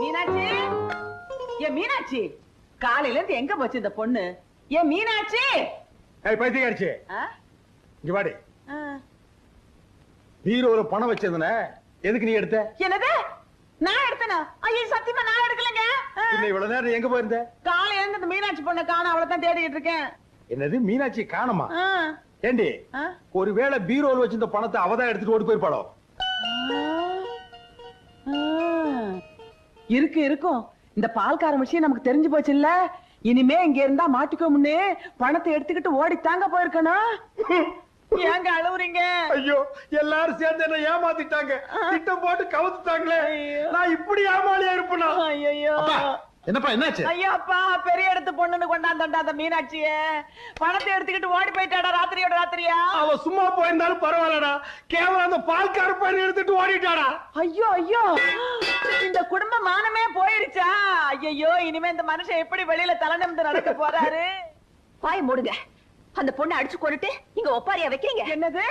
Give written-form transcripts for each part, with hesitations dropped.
மீனாட்சி, ஏ மீனாட்சி, காலையில இருந்து எங்க போச்சு இந்த பொண்ணு? ஏ மீனாட்சி, பைத்தியக்காரிச்சி, இங்க வாடி. பீரோல பணம் வச்சதுன எதுக்கு நீ எடுத்த? என்னது நான் எடுத்தனா? ஐயோ சத்தியமா நான் எடுக்கலங்க. இல்ல இவ்வளவு நேரம் எங்க போயிருந்த? காலையில இருந்து இந்த மீனாட்சி பொண்ணை காணோம், அவளை தான் தேடிட்டு இருக்கேன். என்னது மீனாட்சி காணுமா? ஏண்டி ஒருவேளை பீரோல வச்சிருந்த பணத்தை அவதான் எடுத்துட்டு ஓடி போயிருப்பாளோ? இருக்கு இருக்கும். இந்த பால்கார விஷயம் நமக்கு தெரிஞ்சு போச்சு இல்ல? இனிமே இங்க இருந்தா மாட்டிக்கோம்னு பணத்தை எடுத்துக்கிட்டு ஓடி தாங்க போயிருக்கணும். ஏங்க அழுவுறீங்க? ஐயோ எல்லாரும் சேர்ந்து என்ன ஏமாத்திட்டாங்க, திட்டம் போட்டு கவுத்துட்டாங்களே. நான் இப்படி ஏமாளியா இருப்பேனா? ஐயோ என்னப்பா என்னாச்சு? ஐயோ அப்பா, பெரிய இடத்து பொண்ணுன்னு கொண்டாந்தா அந்த மீனாட்சிய பணத்தை எடுத்துக்கிட்டு ஓடி போயிட்டாடா ராத்திரியோட ராத்திரியா. அவ சும்மா போயிருந்தாலும் பரவாயில்லடா, கேவலம் அந்த பால்கார பையன் எடுத்துட்டு ஓடிட்டாடா. ஐயோ ஐயோ, இந்த குடும்ப மானமே போயிருச்சா? ஐயோ இனிமே இந்த மனுஷன் எப்படி வெளியில தலை நிமிர்ந்து நடக்க போறாரு? பாய் மூடுங்க. அந்த பொண்ணை அடிச்சு கொண்டுட்டு இங்க ஒப்பாரியா வைக்கிறீங்க. என்னது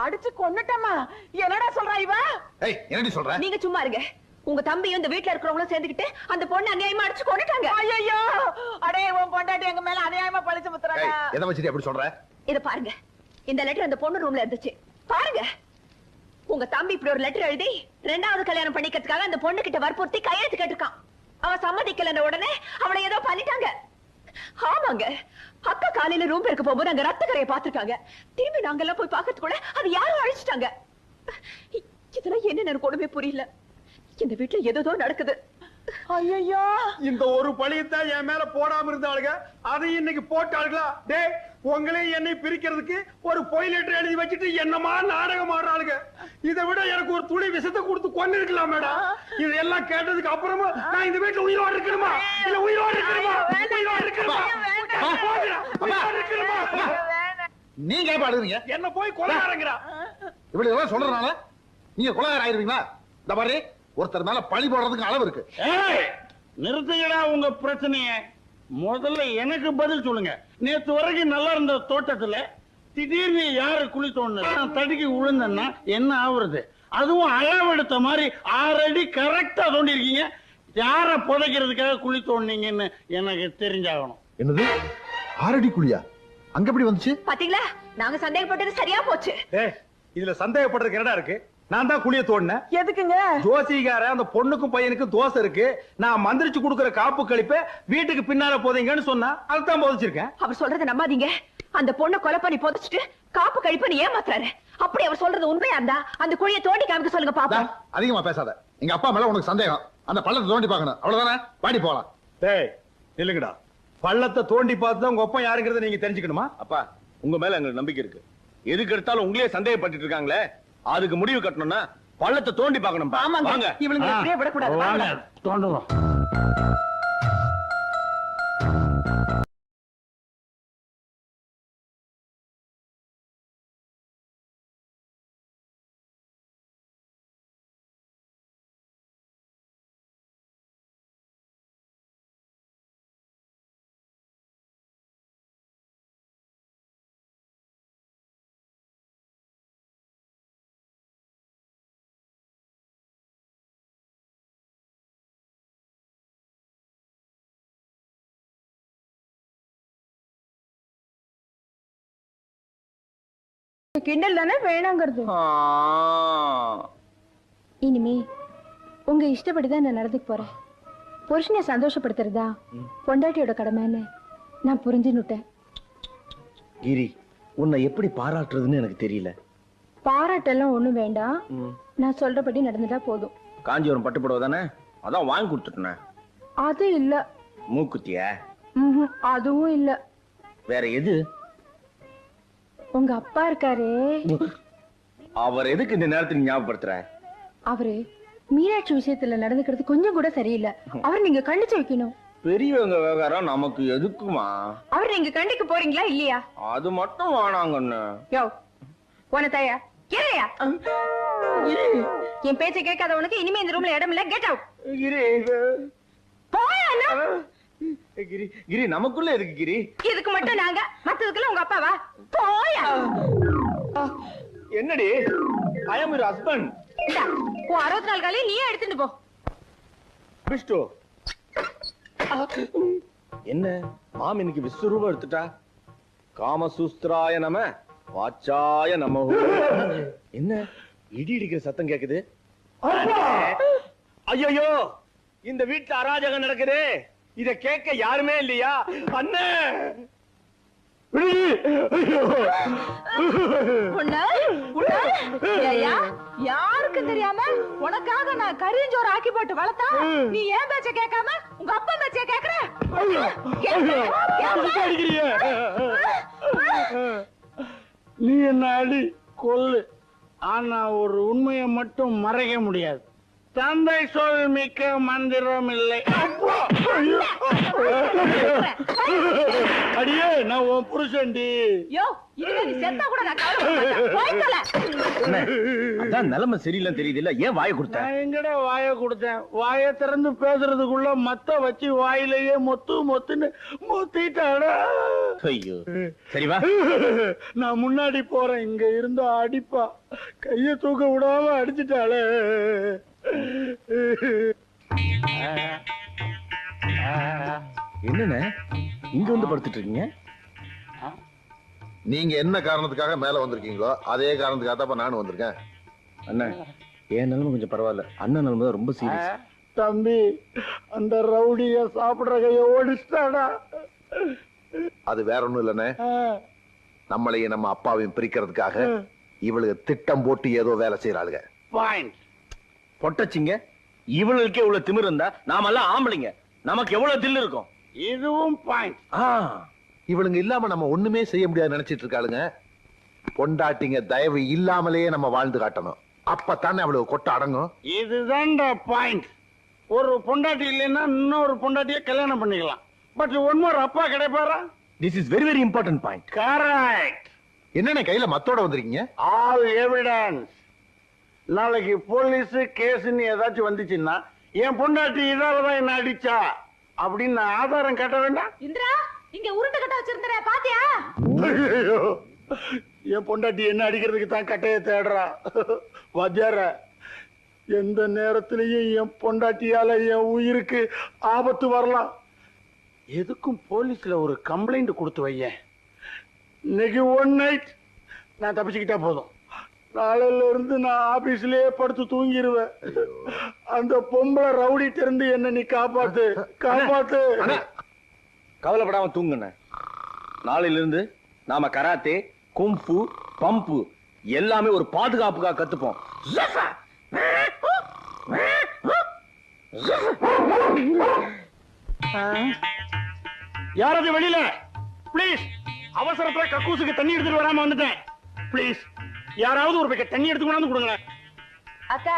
அடிச்சு கொன்னுட்டமா? என்னடா சொல்றா இவ? என்னடி சொல்ற? நீங்க சும்மா இருங்க. உங்க தம்பியும் இந்த வீட்டுல இருக்கிறவங்களும் சேர்ந்துக்கிட்டு அந்த பொண்ணை அநியாயமா அடிச்சு கொண்டுட்டாங்க. ஐயோ அடே, உன் பொண்டாட்டி எங்க மேல அநியாயமா பழிச்சு முத்துறாங்க. எதை வச்சிட்டு அப்படி சொல்ற? இத பாருங்க, இந்த லெட்டர் அந்த பொண்ணு ரூம்ல இருந்துச்சு. பாருங்க, உங்க தம்பி இப்படி ஒரு லெட்டர் எழுதி 2வது கல்யாணம் பண்ணிக்கிறதுக்காக அந்த பொண்ணு கிட்ட வற்புறுத்தி கையெழுத்து கேட்டிருக்கான். அவ சம்மதிக்கலன்ற உடனே அவளை ஏதோ பண்ணிட்டாங்க. ஆமாங்க, அக்கா காலையில ரூம் இருக்க போகும்போது அங்க ரத்த கரையை பாத்துருக்காங்க. திரும்பி நாங்க எல்லாம் போய் பாக்கிறதுக்குள்ள அது யாரும் அழிச்சிட்டாங்க. இதெல்லாம் என்ன எனக்கு ஒண்ணுமே புரியல. இந்த வீட்டுல ஏதோ நடக்குது. ஐயோ, இந்த ஒரு பழியத்தான் என் மேல போடாம இருந்தாளுங்க, அதை இன்னைக்கு போட்டாளுங்களா? டே, உங்களையும் என்னை பிரிக்கிறதுக்கு ஒரு பொய் லெட்டர் எழுதி வச்சுட்டு என்னமா நாடகம் ஆடுறாளுங்க. இதை விட எனக்கு ஒரு துளி விஷத்தை கொடுத்து கொண்டு இருக்கலாம் மேடம். இதெல்லாம் கேட்டதுக்கு அப்புறமா நான் இந்த வீட்டுல உயிரோடு இருக்கணுமா? இல்ல உயிரோடு இருக்கணுமா? உயிரோடு இருக்கணுமா? நீங்க பாடுறீங்க, என்ன போய் கொலைகாரங்கிறா. இப்படி எல்லாம் சொல்றதுனால நீங்க கொலைகார ஆயிருவீங்களா? இந்த மாதிரி ஒருத்தர் மேல பழி போடுறதுக்கு அளவு இருக்கு. நிறுத்துங்கடா உங்க பிரச்சனைய. முதல்ல எனக்கு பதில் சொல்லுங்க. நேத்து வரைக்கும் நல்லா இருந்த தோட்டத்துல திடீர்னு யாரு குழி தோணுது? தடுக்கி விழுந்தன்னா என்ன ஆகுறது? அதுவும் அளவெடுத்த மாதிரி 6 அடி கரெக்டா தோண்டி இருக்கீங்க. யார புதைக்கிறதுக்காக குழி தோண்டிங்கன்னு எனக்கு தெரிஞ்சாகணும். என்னது 6 அடி குழியா? அங்க எப்படி வந்துச்சு? பாத்தீங்களா, நாங்க சந்தேகப்பட்டது சரியா போச்சு. இதுல சந்தேகப்படுறதுக்கு என்னடா இருக்கு? நான் தான் குழிய தோண்டினேன். எதுக்குங்க? ஜோசிகார அந்த பொண்ணுக்கும் பையனுக்கும் தோசை இருக்கு, நான் மந்திரிச்சு கொடுக்கிற காப்பு கழிப்ப வீட்டுக்கு பின்னால போதீங்கன்னு சொன்னா அதுதான் போதிச்சிருக்கேன். அவர் சொல்றதை நம்பாதீங்க. அந்த பொண்ணை கொலை பண்ணி புதைச்சிட்டு காப்பு கழிப்பன்னு ஏமாத்துறாரு. அப்படி அவர் சொல்றது உண்மையா இருந்தா அந்த குழியை தோண்டி காமிக்க சொல்லுங்க பாப்போம். அதிகமா பேசாத. எங்க அப்பா மேல உனக்கு சந்தேகம், அந்த பள்ளத்தை தோண்டி பார்க்கணும், அவ்வளவுதானே? பாடி போலாம். டேய் நில்லுங்கடா, பள்ளத்தை தோண்டி பார்த்து தான் உங்க அப்பா யாருங்கிறத நீங்க தெரிஞ்சுக்கணுமா? அப்பா, உங்க மேல எங்களுக்கு நம்பிக்கை இருக்கு. எதுக்கு எடுத்தாலும் உங்களே சந்தேகப்பட்டு இருக்காங்களே, அதுக்கு முடிவு கட்டணும்னா பள்ளத்தை தோண்டி பார்க்கணும். ஆமாங்க, இவளுங்க இப்படியே விடக்கூடாது. தோண்டுவோம். கிண்டல் தானே வேணாங்கிறது. இனிமே உங்க இஷ்டப்படிதான் நான் நடந்துக்க போறேன். புருஷனை சந்தோஷப்படுத்துறதா பொண்டாட்டியோட கடமைன்னு நான் புரிஞ்சுன்னுட்டேன். கிரி, உன்னை எப்படி பாராட்டுறதுன்னு எனக்கு தெரியல. பாராட்டெல்லாம் ஒண்ணும் வேண்டாம், நான் சொல்றபடி நடந்துட்டா போதும். காஞ்சிபுரம் பட்டுப்புடவை தானே, அதான் வாங்கி கொடுத்துட்டேன். அது இல்ல. மூக்குத்திய? அதுவும் இல்ல. வேற எது? உங்க அப்பா இருக்காரே, அவர் எதுக்கு இந்த நேரத்தில் ஞாபகப்படுத்துற? அவரு மீனாட்சி விஷயத்துல நடந்துக்கிறது கொஞ்சம் கூட சரியில்லை. அவர் நீங்க கண்டிச்சு வைக்கணும். பெரியவங்க விவகாரம் நமக்கு எதுக்குமா? அவர் நீங்க கண்டிக்க போறீங்களா இல்லையா? அது மட்டும் வேணாங்கன்னு. யோ போன தாயா கேளையா, என் பேச்சை கேட்காதவனுக்கு இனிமே இந்த ரூம்ல இடம் இல்ல. Get out. போயா. கிரி, கிரி நமக்குள்ள எதுக்கு கிரி? இதுக்கு மட்டும் நாங்க, மத்ததுக்குள்ள உங்க அப்பாவா? போயா. என்னடி? ஐ அம் யுவர் ஹஸ்பண்ட். உன் 64 காலையும் நீயே எடுத்துட்டு போ. விஷ்ணு என்ன மாமி இன்னைக்கு விஸ்வரூபம் எடுத்துட்டா? காமசூஸ்திராய நம வாச்சாய நம. என்ன இடி இடிக்கிற சத்தம் கேக்குது? ஐயோ, இந்த வீட்டுல அராஜகம் நடக்குது. இத கேட்க யாருமே இல்லையா? அண்ணே யாருக்கு தெரியாம உனக்காக நான் கரியஞ்சோறு ஆக்கி போட்டு வளர்த்தா நீ ஏன் பேச்ச கேட்காம உங்க அப்பா பேச்ச கேக்குற? நீ என்ன அடி கொல்லு, ஆனா ஒரு உண்மையை மட்டும் மறைக்க முடியாது. தந்தை சொல் மிக்க மந்திரம் இல்லை. அடியே, நான் உன் புருஷன்டி. நிலைமை சரியில்லை தெரியுது இல்ல? ஏன் வாயை கொடுத்த? நான் எங்கடா வாயை கொடுத்தேன்? வாயை திறந்து பேசுறதுக்குள்ள மத்த வச்சு வாயிலேயே மொத்து மொத்துன்னு மொத்திட்டாடா. ஐயோ, சரிவா, நான் முன்னாடி போறேன். இங்க இருந்தா அடிப்பா, கைய தூக்க விடாம அடிச்சுட்டாளே. என்னண்ணே இங்க வந்து படுத்துட்டு இருக்கீங்க? நீங்க என்ன காரணத்துக்காக மேல வந்திருக்கீங்களோ அதே காரணத்துக்காக தான் நானும் வந்திருக்கேன். அண்ணன் என் நிலைமை கொஞ்சம் பரவாயில்ல, அண்ணன் நிலைமை தான் ரொம்ப சீரியஸ். தம்பி, அந்த ரவுடிய சாப்பிடுற கைய ஓடிச்சிட்டாடா. அது வேற ஒண்ணும் இல்லண்ணே, நம்மளையும் நம்ம அப்பாவையும் பிரிக்கிறதுக்காக இவளுக்கு திட்டம் போட்டு ஏதோ வேலை செய்யறாளுங்க. பாயிண்ட். பொட்டச்சிங்க, இவளுக்கே இவ்வளவு திமிரு இருந்தா நாமெல்லாம் ஆம்பளைங்க, நமக்கு எவ்வளவு தில்லு இருக்கும். இதுவும் பாயிண்ட். இவளுங்க இல்லாம நம்ம ஒண்ணுமே செய்ய முடியாது நினைச்சிட்டு இருக்காளுங்க. பொண்டாட்டிங்க தயவு இல்லாமலேயே நம்ம வாழ்ந்து காட்டணும், அப்பத்தானே அவளுக்கு கொட்ட அடங்கும். இதுதான்டா பாயிண்ட். ஒரு பொண்டாட்டி இல்லைன்னா இன்னொரு பொண்டாட்டிய கல்யாணம் பண்ணிக்கலாம். பட் ஒன் மோர், அப்பா கிடைப்பாரா? This is very very important point. Correct. என்னென்ன கையில மத்தோட வந்திருக்கீங்க? All evidence. நாளைக்கு போலீஸ் கேஸ்ன்னு ஏதாச்சும் வந்துச்சுன்னா என் பொண்டாட்டி இதாலதான் என்ன அடிச்சா அப்படின்னு ஆதாரம் கட்ட வேண்டாம். இந்திரா, இங்க உருட்டு கட்ட வச்சிருந்தா பாத்தியா? என் பொண்டாட்டி என்ன அடிக்கிறதுக்கு தான் கட்டைய தேடுறா. வாத்தியார, எந்த நேரத்திலையும் என் பொண்டாட்டியால என் உயிருக்கு ஆபத்து வரலாம். எதுக்கும் போலீஸ்ல ஒரு கம்ப்ளைண்ட் கொடுத்து வையேன். இன்னைக்கு ஒன் நைட் நான் தப்பிச்சுக்கிட்டா போதும், நாளையில இருந்து நான் ஆபீஸ்லயே படுத்து தூங்கிடுவேன். அந்த பொம்பளை ரவுடிட்டு இருந்து என்ன நீ காப்பாத்து, காப்பாத்து. கவலைப்படாம தூங்குன. நாளையில இருந்து நாம கராத்தே, கும்பு, பம்பு எல்லாமே ஒரு பாதுகாப்புக்காக கத்துப்போம். யாராவது வெளியில பிளீஸ். அவசரத்துல கக்கூசுக்கு தண்ணி எடுத்துட்டு வராம வந்துட்டேன். பிளீஸ் யாராவது ஒரு பக்கெட் தண்ணி எடுத்து கொண்டாந்து கொடுங்க. அக்கா,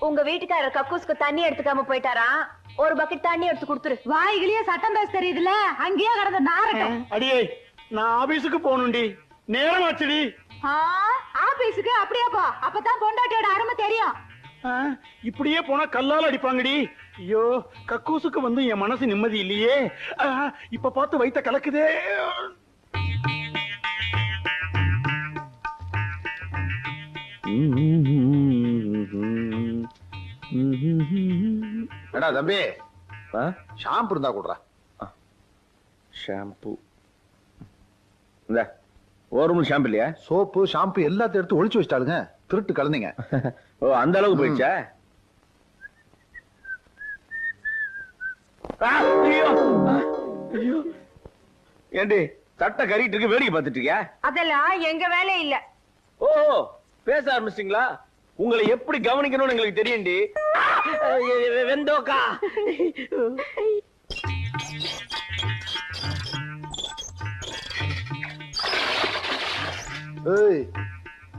உங்க வீட்டுக்காரர் கக்கூஸ்க்கு தண்ணி எடுத்துக்காம போயிட்டாரா? ஒரு பக்கெட் தண்ணி எடுத்து கொடுத்துரு. வாய்கிலேயே சட்டம் பேச தெரியுதுல, அங்கேயே கடந்த நாரட்டம். அடியே, நான் ஆபீஸுக்கு போகணும்டி, நேரம் ஆச்சுடி. ஆபீஸுக்கு அப்படியே போ, அப்பதான் பொண்டாட்டியோட அருமை தெரியும். இப்படியே போனா கல்லால அடிப்பாங்கடி. ஐயோ, கக்கூசுக்கு வந்து என் மனசு நிம்மதி இல்லையே. இப்ப பார்த்து வைத்த கலக்குதே. ஏடா தம்பி, ஷாம்பு இருந்தா கூடுறா. ஷாம்பு இந்த ஒரு ஷாம்பு இல்லையா? சோப்பு ஷாம்பு எல்லாத்தையும் எடுத்து ஒளிச்சு வச்சிட்டாளுங்க, திருட்டு கலந்தீங்க. ஓ, அந்த அளவுக்கு போயிடுச்சா? ஏண்டி சட்டை கறிட்டு இருக்கு, வேடிக்கை பார்த்துட்டு இருக்கியா? அதெல்லாம் எங்க வேலை இல்ல. ஓ, பேச ஆரம்பிச்சிட்டீங்களா? உங்களை எப்படி கவனிக்கணும்னு எங்களுக்கு தெரியும்டி. வெந்தோக்கா,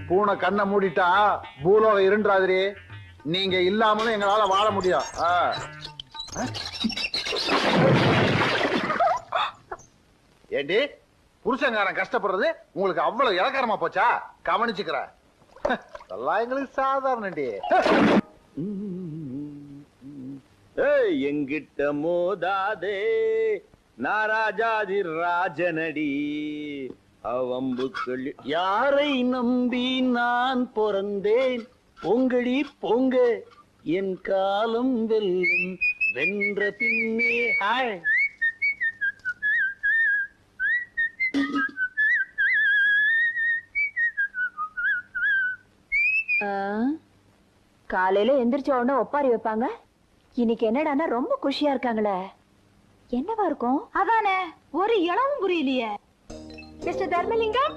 பூனை கண்ணை மூடிட்டா பூலோகம் இருண்டாதிரி. நீங்க இல்லாமலும் எங்களால வாழ முடியும். ஏண்டி, புருஷங்காரன் கஷ்டப்படுறது உங்களுக்கு அவ்வளவு இலக்காரமா போச்சா? கவனிச்சுக்கிற எல்லாம் எங்களுக்கு சாதாரண. எங்கிட்ட மோதாதே, நாராஜாதி ராஜனடி அவம்புக்கள். யாரை நம்பி நான் பிறந்தேன்? பொங்கடி பொங்க, என் காலம் வெல்லும் வென்ற பின்னே ஹாய். காலையில எந்திரிச்ச உடனே ஒப்பாரி வைப்பாங்க. இன்னைக்கு என்னடான்னா ரொம்ப குஷியா இருக்காங்களே, என்னவா இருக்கும்? அதானே ஒரு இளவும் புரியலையே. மிஸ்டர் தர்மலிங்கம்,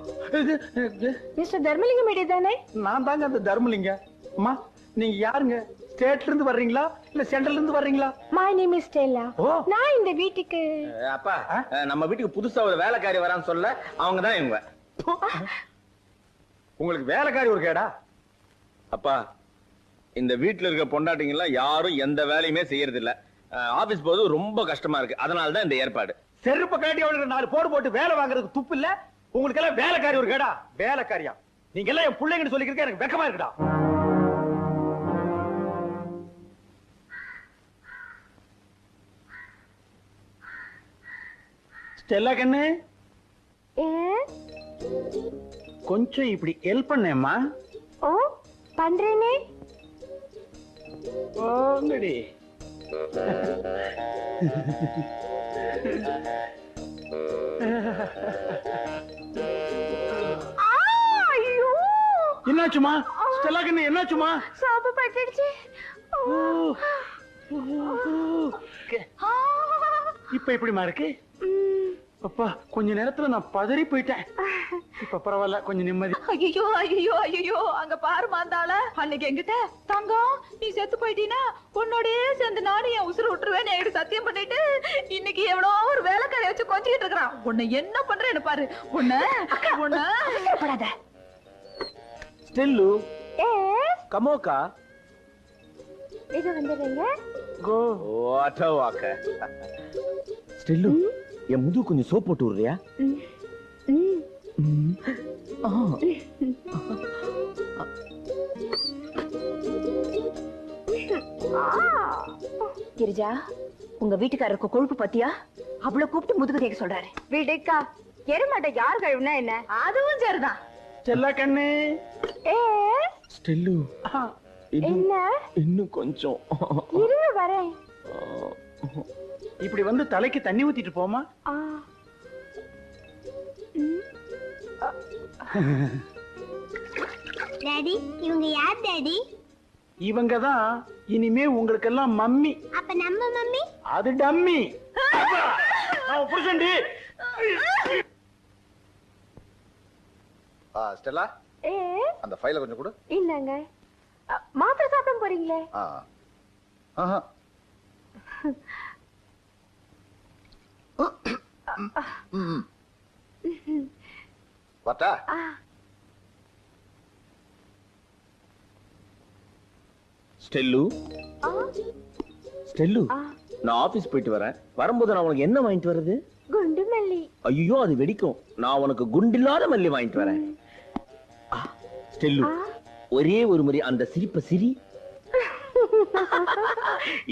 மிஸ்டர் தர்மலிங்கம் வீடு தானே? நான் தாங்க அந்த தர்மலிங்க. அம்மா நீங்க யாருங்க? ஸ்டேட்ல இருந்து வர்றீங்களா இல்ல சென்ட்ரல்ல இருந்து வர்றீங்களா? My name is Stella. நான் இந்த வீட்டுக்கு அப்பா நம்ம வீட்டுக்கு புதுசா ஒரு வேலைக்காரி வரான்னு சொல்ல அவங்க தான் இவங்க. உங்களுக்கு வேலைக்காரி ஒரு கேடா? அப்பா இந்த வீட்டுல இருக்க பொண்டாட்டிங்க எல்லாம் யாரும் எந்த வேலையுமே செய்யறது இல்ல. ஆபீஸ் போது ரொம்ப கஷ்டமா இருக்கு. அதனால தான் இந்த ஏற்பாடு. செருப்பு காட்டி அவளுக்கு 4 போடு போட்டு வேலை வாங்குறதுக்கு துப்பு இல்ல. உங்களுக்கு எல்லாம் வேலைக்காரி ஒரு கேடா? வேலைக்காரியா? நீங்க எல்லாம் என் பிள்ளைங்கன்னு சொல்லிக்கிறதுக்கு எனக்கு வெக்கமா இருக்குடா. ஸ்டெல்லா கண்ணு, கொஞ்சம் இப்படி ஹெல்ப் பண்ணேம்மா. ஓ பண்றேனே. ஓங்கடி. என்னாச்சுமா ஸ்டெல்லா கண்ணு, என்னாச்சுமா? சாப்பு பட்டுடுச்சு. இப்ப எப்படிமா இருக்கு? அப்பா கொஞ்ச நேரத்துல நான் பதறி போயிட்டேன். இப்ப பரவாயில்ல, கொஞ்சம் நிம்மதி. ஐயோ ஐயோ ஐயோ, அங்க பாரு மாந்தாள. அன்னைக்கு என்கிட்ட தங்கம் நீ செத்து போயிட்டீனா உன்னோடயே சேர்ந்து நானும் என் உசுறு விட்டுருவேன் என்கிட்ட சத்தியம் பண்ணிட்டு இன்னைக்கு எவ்வளோ ஒரு வேலைக்காரை வச்சு கொஞ்சிட்டு இருக்கிறான். உன்னை என்ன பண்றேன்னு பாரு. உன்ன ஸ்டெல்லு கமோக்கா இது வந்துடுறீங்க. கோ வாட் வாக்க. ஸ்டெல்லு என் முது கொஞ்சம் சோப் போட்டு விடுறியா? கிரிஜா, உங்க வீட்டுக்காரருக்கு கொழுப்பு பத்தியா? அவ்வளவு கூப்பிட்டு முதுகு தேக்க சொல்றாரு. விடுக்கா, எருமாட்டை யார் கழுவுனா என்ன? அதுவும் சரிதான். ஸ்டெல்லா கண்ணு. ஸ்டெல்லு என்ன? இன்னும் கொஞ்சம் இருங்க வரேன். இப்படி வந்து தலைக்கு தண்ணி ஊத்திட்டு போமா. டாடி, இவங்க யார் டாடி? இவங்க தான் இனிமே உங்களுக்கு எல்லாம் மம்மி. அப்ப நம்ம மம்மி? அது டம்மி. புருஷன்டி. ஸ்டெல்லா அந்த ஃபைலை கொஞ்சம் கொடு. இல்லங்க, மாத்திரை சாப்பிட போறீங்களே? வாட்டா ஸ்டெல்லு. ஸ்டெல்லு நான் ஆபீஸ் போயிட்டு வரேன். வரும்போது நான் உனக்கு என்ன வாங்கிட்டு வர்றது? குண்டு மல்லி. ஐயோ அது வெடிக்கும். நான் உனக்கு குண்டில்லாத மல்லி வாங்கிட்டு வரேன். ஸ்டெல்லு ஒரே ஒரு முறை அந்த சிரிப்ப சிரி.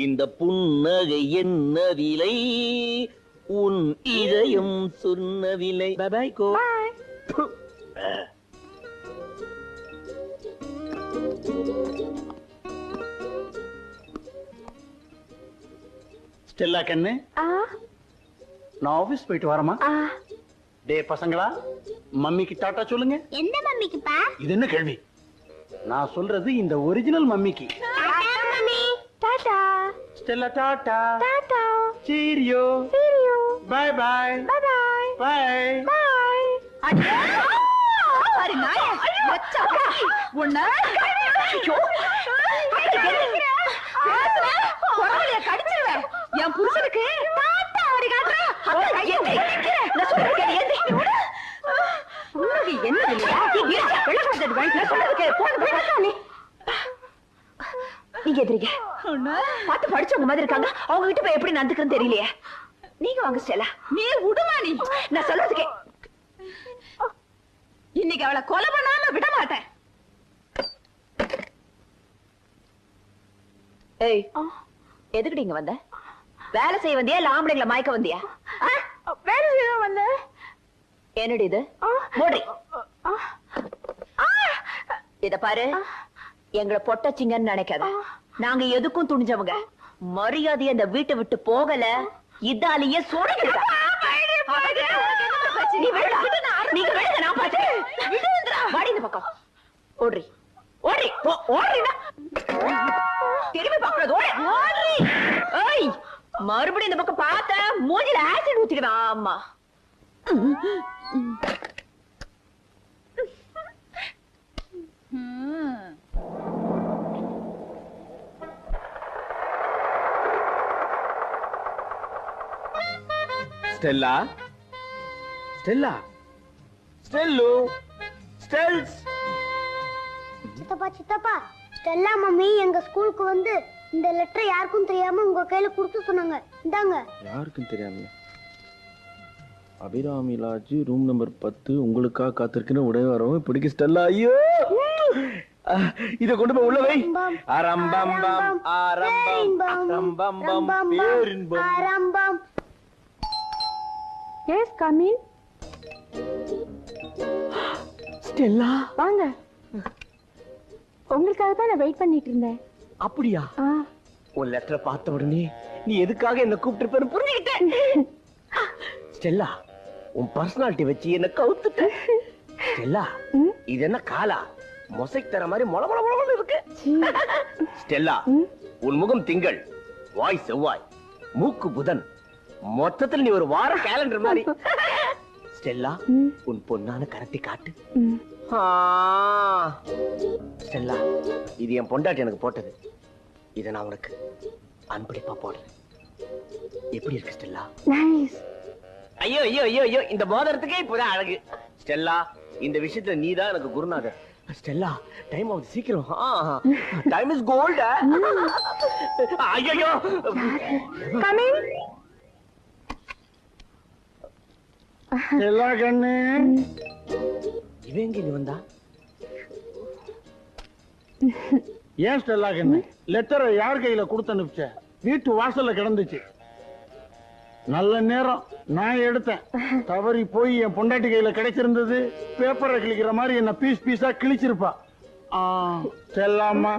இந்த புன்னகை என்ன விலை, உன் இதயம் சொன்ன விலை. By by go. ஸ்டெல்லா கண்ணு, நான் ஆபீஸ் போயிட்டு வரமா. டே பசங்களா, மம்மிக்கு டாட்டா சொல்லுங்க. எந்த மம்மிக்குப்பா? இது என்ன கேள்வி? நான் சொல்றது இந்த ஒரிஜினல் மம்மிக்கு. Tata mummy. Tata. Stella tata. Tata. Cheerio. Cheerio. Bye bye. Bye bye. Bye. Bye. பாரு நாயே, வச்சா உன்ன. ஐயோ கொரவலைய கடிச்சிருவேன். என் புருஷனுக்கு டாட்டா அப்படி காட்டுறா. நான் சொல்றேன் ஏந்தி. உனக்கு என்ன இல்லையா? வெள்ளக்காரத்தை வாங்கி நான் சொல்றது கேளு. போன நீ நீங்க எதிரிங்க பார்த்து படிச்சவங்க மாதிரி இருக்காங்க. அவங்க கிட்ட போய் எப்படி நடந்துக்கிறேன்னு தெரியலையே. நீங்க வாங்க ஸ்டெல்லா. நீ விடுமா? நீ நான் சொல்றதுக்கே இன்னைக்கு அவளை கொலை பண்ணாம விட மாட்டேன். ஏய், எதுக்கு நீங்க வந்த? வேலை செய்ய வந்தியா இல்ல ஆம்பளைங்களை மயக்க வந்தியா? வேலை செய்ய வந்த. என்னடி இது? மூடி. இத பாரு, எங்களை பொட்டச்சிங்கன்னு நினைக்காத. நாங்க எதுக்கும் துணிஞ்சவங்க. மரியாதையை அந்த வீட்டை விட்டு போகல இதாலேயே சோடிக்கிட்டு நீங்க விடுங்க நான் பாத்து வாடி இந்த பக்கம் ஓடுறி ஓடுறி ஓடுறீனா திரும்பி பாக்குறது ஓடுறி ஏய் மறுபடியும் இந்த பக்கம் பார்த்த மூஞ்சில ஆசிட் ஊத்திடுவேன் ஆமா ஸ்டெல்லா ஸ்டெல்லா ஸ்டெல்லு ஸ்டெல்ஸ். சித்தப்பா ஸ்டெல்லா மம்மி எங்க ஸ்கூலுக்கு வந்து இந்த லெட்டர் யாருக்கும் தெரியாம உங்க கையில கொடுத்து சொன்னாங்க. இந்தாங்க. யாருக்கும் தெரியாம அபிராமி லாட்ஜ் ரூம் நம்பர் 10 உங்களுக்காக காத்திருக்குன்னு உடனே வரவும் பிடிக்க ஸ்டெல்லா. ஐயோ இத கொண்டு போய் உள்ள வை. அரம்பம்பம் அரம்பம்பம் பேரின்பம் அரம்பம். Yes come in. ஸ்டெல்லா வாங்க. உங்களுக்காக தான் நான் வெயிட் பண்ணிட்டு இருந்தேன். அப்படியா? உன் லெட்டரை பார்த்த உடனே நீ எதுக்காக என்ன கூப்பிட்டு புரிஞ்சுக்கிட்டேன். ஸ்டெல்லா உன் பர்சனாலிட்டி வச்சு என்ன கவுத்துட்ட. ஸ்டெல்லா இது என்ன காலா மொசைக் தர மாதிரி மொள மொள மொள இருக்கு. ஸ்டெல்லா உன் முகம் திங்கள், வாய் செவ்வாய், மூக்கு புதன், மொத்தத்தில் நீ ஒரு வார கேலண்டர் மாதிரி. ஸ்டெல்லா உன் பொன்னான கரத்தை காட்டு. ஸ்டெல்லா இது என் பொண்டாட்டி எனக்கு போட்டது. இதை நான் உனக்கு அன்பளிப்பா போடுறேன். எப்படி இருக்கு ஸ்டெல்லா? ஐயோ ஐயோ ஐயோ ஐயோ இந்த மோதிரத்துக்கே இப்பதான் அழகு. ஸ்டெல்லா இந்த விஷயத்துல நீதான் எனக்கு குருநாதர். ஸ்டெல்லா டைம் ஆகுது சீக்கிரம். Time is cold. ஐயோ கம் இன். எல்லா கண்ணு இவன் எங்க நீ வந்தா? ஏன் ஸ்டெல்லா கண்ணு லெட்டரை யார் கையில கொடுத்து அனுப்பிச்ச? வீட்டு வாசல்ல கிடந்துச்சு. நல்ல நேரம் நான் எடுத்தேன். தவறி போய் என் பொண்டாட்டி கையில கிடைச்சிருந்தது. பேப்பரை கிழிக்கிற மாதிரி என்ன பீஸ் பீஸா கிழிச்சிருப்பா. செல்லாமா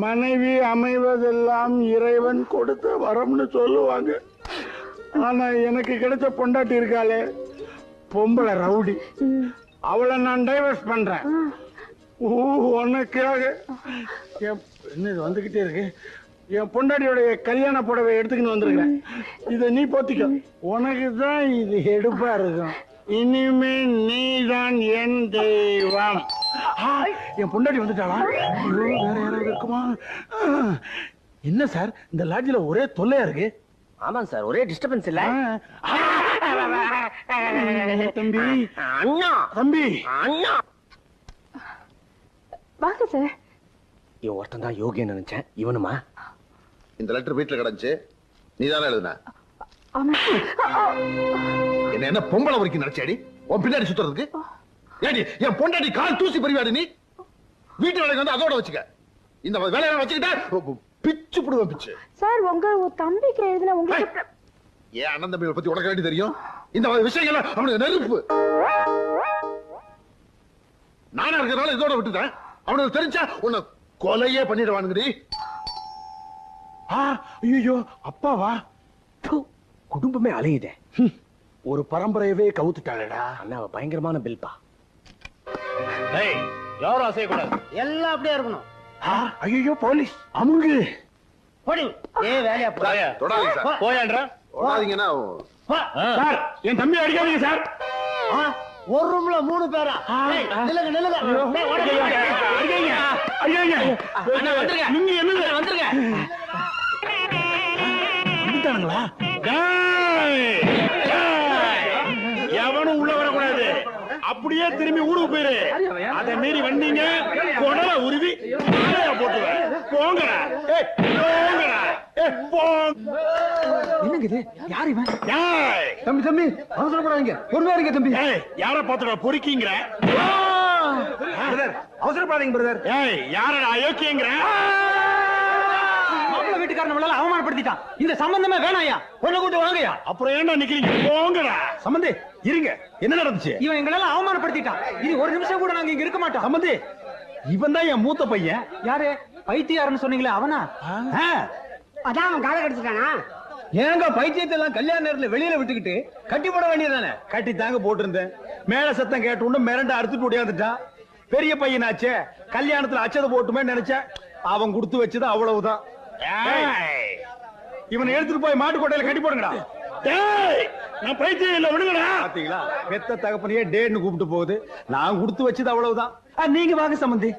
மனைவி அமைவதெல்லாம் இறைவன் கொடுத்த வரம்னு சொல்லுவாங்க. ஆனா எனக்கு கிடைச்ச பொண்டாட்டி இருக்காளே பொம்பளை ரவுடி. அவளை நான் டைவர்ஸ் பண்றேன். உனக்காக என்ன இது வந்துகிட்டே இருக்கு. என் பொண்டாட்டியோட கல்யாண புடவை எடுத்துக்கின்னு வந்திருக்கேன். இத நீ போத்திக்க. உனக்கு தான் இது எடுப்பா இருக்கும். இனிமே நீதான் என் தெய்வம். என் பொண்டாட்டி வந்துட்டாளா? வேற யாராவது இருக்குமா? என்ன சார் இந்த லாட்ஜில ஒரே தொல்லையா இருக்கு? ஆமாங்க சார் ஒரே டிஸ்டர்பன்ஸ் இல்ல. தம்பி அண்ணா தம்பி அண்ணா வாங்க சார். இவன் ஒருத்தன் தான் யோகின்னு நினைச்சேன். இவனுமா? இந்த லெட்டர் வீட்டுல கிடந்துச்சு. நீதானே எழுதுன? என்ன பொம்பளை வரைக்கும் நினைச்சாடி உன் பின்னாடி சுத்துறதுக்கு? ஏடி என் பொண்டாட்டி கால் தூசி பறிவாடு. நீ வீட்டு வேலைக்கு வந்து அதோட வச்சுக்க. இந்த வேலையை வச்சுக்கிட்ட பிச்சு புடுவேன் பிச்சு. சார் உங்க தம்பிக்கு எழுதின உங்களுக்கு ஏன் அண்ணன் தம்பியை பத்தி உனக்கு வேண்டி தெரியும்? இந்த விஷயங்கள் அவனுக்கு நெருப்பு. நானா இருக்கிறனால இதோட விட்டுட்டேன். அவனுக்கு தெரிஞ்சா உன்னை கொலையே பண்ணிடுவானுங்கடி. ஐயோ அப்பாவா? குடும்பமே அலையுதே. ஒரு பரம்பரையவே கவுத்துட்டாளடா. அண்ணா பயங்கரமான பில்பா. யாரும் அசையக்கூடாது. எல்லாம் அப்படியே இருக்கணும். ஐயோ போலீஸ் அமுங்கு வேலையா தொடாதீங்க சார். போயாண்டா தொடாதீங்கன்னா சார் என் தம்பி அடிக்காதீங்க சார். ஒரு ரூம்ல 3 பேரா? நில்லுங்க நில்லுங்க. அடிக்காதீங்க அடிக்காதீங்க. அண்ணா வந்துருங்க. நீங்க என்னங்க வந்துருங்க. வந்துட்டானுங்களா? எவனும் உள்ள வரக்கூடாது. அப்படியே திரும்பி ஊருக்கு போயிரு. அதை மீறி வந்தீங்க கொடல உருவி போட்டுவேன். போங்கடா போங்கடா. என்னங்க இது? யார் இவன்? தம்பி தம்பி அவசரப்படாதீங்க. பொறுமையா இருங்க தம்பி. யார பாத்துடா பொறுக்கிங்கிற? அவசரப்படாதீங்க பிரதர். யாரடா அயோக்கியங்கிற? வீட்டுக்காரன் நம்மளால அவமானப்படுத்திட்டான். இந்த சம்பந்தமே வேணாயா. பொண்ணு கூட்டு வாங்கயா. அப்புறம் ஏன்டா நிக்கிறீங்க? போங்கடா. சம்பந்தி இருங்க. என்ன நடந்துச்சு? இவன் எங்களெல்லாம் அவமானப்படுத்திட்டான். இது ஒரு நிமிஷம் கூட நாங்க இங்க இருக்க மாட்டோம். சம்பந்தி இவன் தான் என் மூத்த பையன். யாரு? பைத்தியாருன்னு சொன்னீங்களே அவனா? அதான் அவன் காலை கடிச்சிட்டானா? ஏங்க பைத்தியத்தை எல்லாம் கல்யாண நேரத்துல வெளியில விட்டுக்கிட்டு கட்டி போட வேண்டியதானே? கட்டி தாங்க போட்டிருந்தேன். மேல சத்தம் கேட்டு மிரண்டு அறுத்துட்டு ஓடியாந்துட்டான். பெரிய பையனாச்சே, கல்யாணத்துல அச்சதை போட்டுமே நினைச்சேன். அவன் கொடுத்து வச்சது அவ்வளவுதான். இவனை எடுத்துட்டு போய் மாட்டுக்கோட்டையில கட்டி போடுங்கடா. நான் பைத்தியம் இல்ல, விடுங்கடா. பாத்தீங்களா, பெத்த தகப்பனையே டேன்னு கூப்பிட்டு போகுது. நான் கொடுத்து வச்சது அவ்வளவுதான். நீங்க வாங்க சம்பந்தி.